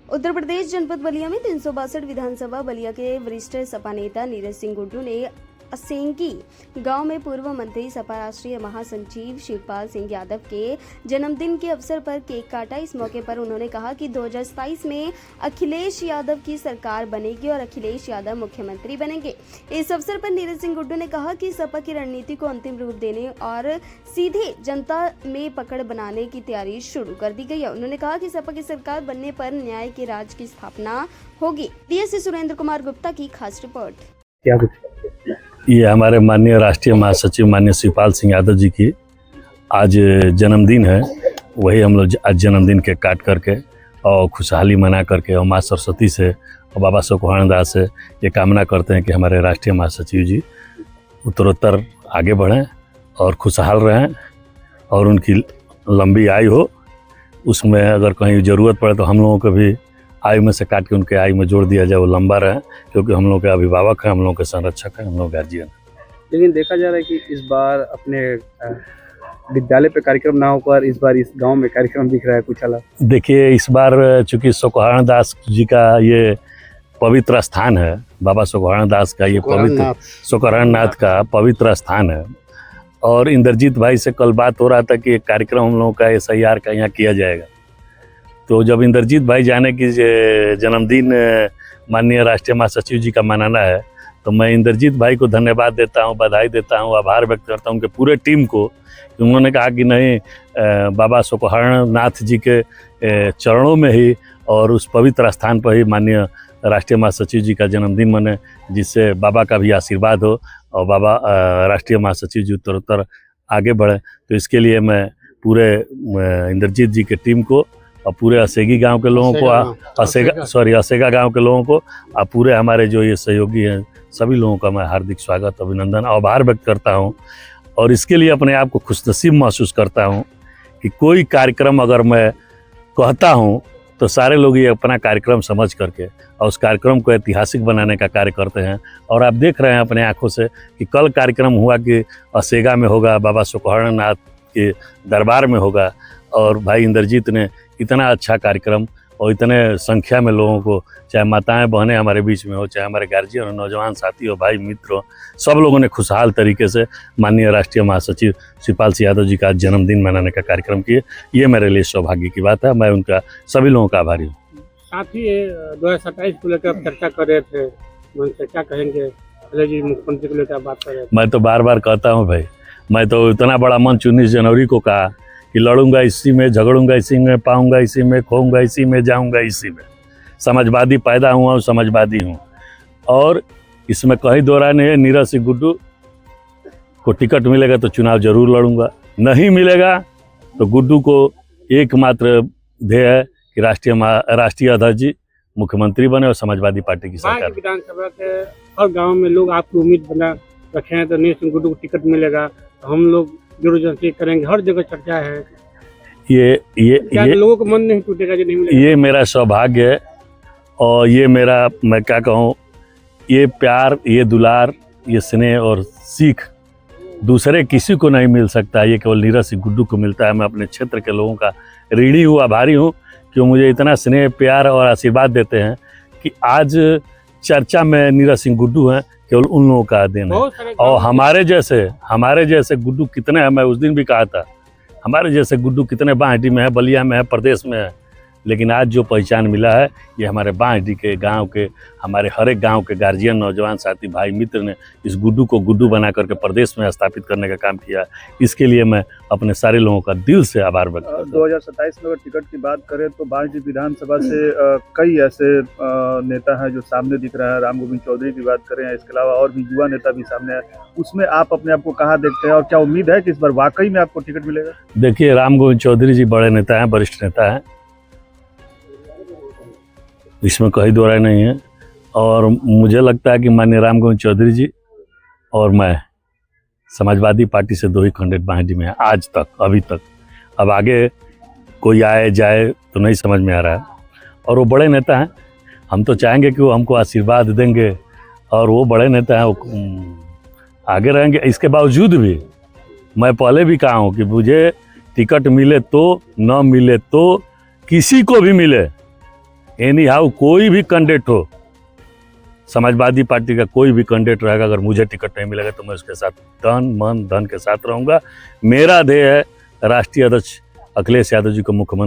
उत्तर प्रदेश जनपद बलिया में 362 विधानसभा बलिया के वरिष्ठ सपा नेता नीरज सिंह गुड्डू ने असेंगी गांव में पूर्व मंत्री सपा राष्ट्रीय महासचिव शिवपाल सिंह यादव के जन्मदिन के अवसर पर केक काटा। इस मौके पर उन्होंने कहा कि 2027 में अखिलेश यादव की सरकार बनेगी और अखिलेश यादव मुख्यमंत्री बनेंगे। इस अवसर पर नीरज सिंह गुड्डू ने कहा कि सपा की रणनीति को अंतिम रूप देने और सीधे जनता में पकड़ बनाने की तैयारी शुरू कर दी गई है। उन्होंने कहा कि सपा की सरकार बनने पर न्याय के राज की स्थापना होगी। डीएसपी सुरेंद्र कुमार गुप्ता की खास रिपोर्ट। क्या कुछ ये हमारे माननीय राष्ट्रीय महासचिव माननीय शिवपाल सिंह यादव जी की आज जन्मदिन है। वही हम लोग आज जन्मदिन के काट करके और खुशहाली मना करके और माँ सरस्वती से और बाबा सुखवाणन दास से ये कामना करते हैं कि हमारे राष्ट्रीय महासचिव जी उत्तरोत्तर आगे बढ़ें और खुशहाल रहें और उनकी लंबी आयु हो। उसमें अगर कहीं ज़रूरत पड़े तो हम लोगों को भी आयु में से काट के उनके आयु में जोड़ दिया जाए, वो लंबा रहे, क्योंकि हम लोग के अभिभावक हैं, हम लोग के संरक्षक हैं, हम लोग गार्जियन हैं। लेकिन देखा जा रहा है कि इस बार अपने विद्यालय पे कार्यक्रम ना होकर इस बार इस गांव में कार्यक्रम दिख रहा है कुछ अलग। देखिए, इस बार चूँकि सुखवाणन दास जी का ये पवित्र स्थान है, बाबा सुखवाणन दास का ये पवित्र सुखवाणन नाथ का पवित्र स्थान है और इंद्रजीत भाई से कल बात हो रहा था कि एक कार्यक्रम हम लोगों का SIR का यहाँ किया जाएगा। तो जब इंद्रजीत भाई जाने की जन्मदिन माननीय राष्ट्रीय महासचिव जी का मनाना है, तो मैं इंद्रजीत भाई को धन्यवाद देता हूँ, बधाई देता हूँ, आभार व्यक्त करता हूँ उनके पूरे टीम को। उन्होंने कहा कि नहीं, बाबा सुखवाणन नाथ जी के चरणों में ही और उस पवित्र स्थान पर ही माननीय राष्ट्रीय महासचिव जी का जन्मदिन मने, जिससे बाबा का भी आशीर्वाद हो और बाबा राष्ट्रीय महासचिव जी उत्तरोत्तर आगे बढ़े। तो इसके लिए मैं पूरे इंद्रजीत जी के टीम को और पूरे असेगी गांव के लोगों को असेगा गांव के लोगों को और पूरे हमारे जो ये सहयोगी हैं सभी लोगों का मैं हार्दिक स्वागत, अभिनंदन और आभार व्यक्त करता हूं। और इसके लिए अपने आप को खुशनसीब महसूस करता हूं कि कोई कार्यक्रम अगर मैं कहता हूं तो सारे लोग ये अपना कार्यक्रम समझ करके और उस कार्यक्रम को ऐतिहासिक बनाने का कार्य करते हैं। और आप देख रहे हैं अपने आँखों से कि कल कार्यक्रम हुआ कि असेगा में होगा, बाबा सुखवाणन नाथ के दरबार में होगा और भाई इंद्रजीत ने इतना अच्छा कार्यक्रम और इतने संख्या में लोगों को, चाहे माताएं बहनें हमारे बीच में हो, चाहे हमारे गार्जियन हो, नौजवान साथी हो, भाई मित्र हो, सब लोगों ने खुशहाल तरीके से माननीय राष्ट्रीय महासचिव शिवपाल सिंह यादव जी का जन्मदिन मनाने का कार्यक्रम किए। ये मेरे लिए सौभाग्य की बात है। मैं उनका सभी लोगों का आभारी हूँ। साथ ही 2027 को लेकर चर्चा कर रहे थे, क्या कहेंगे? जी मुख्यमंत्री को लेकर बात कर रहे थे। मैं तो बार बार कहता हूँ भाई, मैं तो इतना बड़ा मंच 19 जनवरी को कहा कि लड़ूंगा इसी में, झगड़ूंगा इसी में, पाऊंगा इसी में, खोऊंगा इसी में, जाऊंगा इसी में। समझवादी पैदा हुआ हूँ, समझवादी हूँ और इसमें कहीं दो राय नहीं है। नीरज सिंह गुड्डू को टिकट मिलेगा तो चुनाव जरूर लड़ूंगा, नहीं मिलेगा तो गुड्डू को एकमात्र ध्येय है कि राष्ट्रीय अध्यक्ष जी मुख्यमंत्री बने और समाजवादी पार्टी की सरकार। विधानसभा के हर गाँव में लोग आपकी उम्मीद बना रखे हैं तो नीरज सिंह गुड्डू को टिकट मिलेगा तो हम लोग जरूर जनता करेंगे, हर जगह चर्चा है। ये लोगों को मन नहीं टूटेगा जो नहीं मिलेगा। ये मेरा सौभाग्य है और ये मेरा, मैं क्या कहूँ, ये प्यार, ये दुलार, ये स्नेह और सीख दूसरे किसी को नहीं मिल सकता। ये केवल नीरज सिंह गुड्डू को मिलता है। मैं अपने क्षेत्र के लोगों का ऋणी हूँ, आभारी हूँ कि मुझे इतना स्नेह, प्यार और आशीर्वाद देते हैं कि आज चर्चा में नीरज सिंह गुड्डू हैं, केवल उन लोगों का देन है। और हमारे जैसे गुड्डू कितने हैं, मैं उस दिन भी कहा था, हमारे जैसे गुड्डू कितने बांहडी में है, बलिया में है, प्रदेश में है, लेकिन आज जो पहचान मिला है ये हमारे बांहडी के गांव के, हमारे हर एक गांव के गार्जियन, नौजवान साथी, भाई मित्र ने इस गुड्डू को गुड्डू बना करके प्रदेश में स्थापित करने का काम किया। इसके लिए मैं अपने सारे लोगों का दिल से आभार व्यक्त करता हूं। 2027 में अगर टिकट की बात करें तो बांसडीह विधानसभा से कई ऐसे नेता हैं जो सामने दिख रहे हैं। राम गोविंद चौधरी की बात करें, इसके अलावा और भी युवा नेता भी सामने है। उसमें आप अपने आप को कहाँ देखते हैं और क्या उम्मीद है कि इस बार वाकई में आपको टिकट मिलेगा? देखिए, राम गोविंद चौधरी जी बड़े नेता हैं, वरिष्ठ नेता हैं, इसमें कहीं दो राय नहीं है। और मुझे लगता है कि माननीय राम गोविंद चौधरी जी और मैं समाजवादी पार्टी से दो ही कैंडिडेट बांहडी में है आज तक, अभी तक। अब आगे कोई आए जाए तो नहीं समझ में आ रहा है। और वो बड़े नेता हैं, हम तो चाहेंगे कि वो हमको आशीर्वाद देंगे और वो बड़े नेता हैं, वो आगे रहेंगे। इसके बावजूद भी मैं पहले भी कहा हूँ कि मुझे टिकट मिले तो, न मिले तो, किसी को भी मिले, एनी हाउ कोई भी कैंडिडेट हो, समाजवादी पार्टी का कोई भी कैंडिडेट रहेगा, अगर मुझे टिकट नहीं मिलेगा तो मैं उसके साथ तन मन धन के साथ रहूंगा। मेरा ध्येय है राष्ट्रीय अध्यक्ष अखिलेश यादव जी को मुख्यमंत्री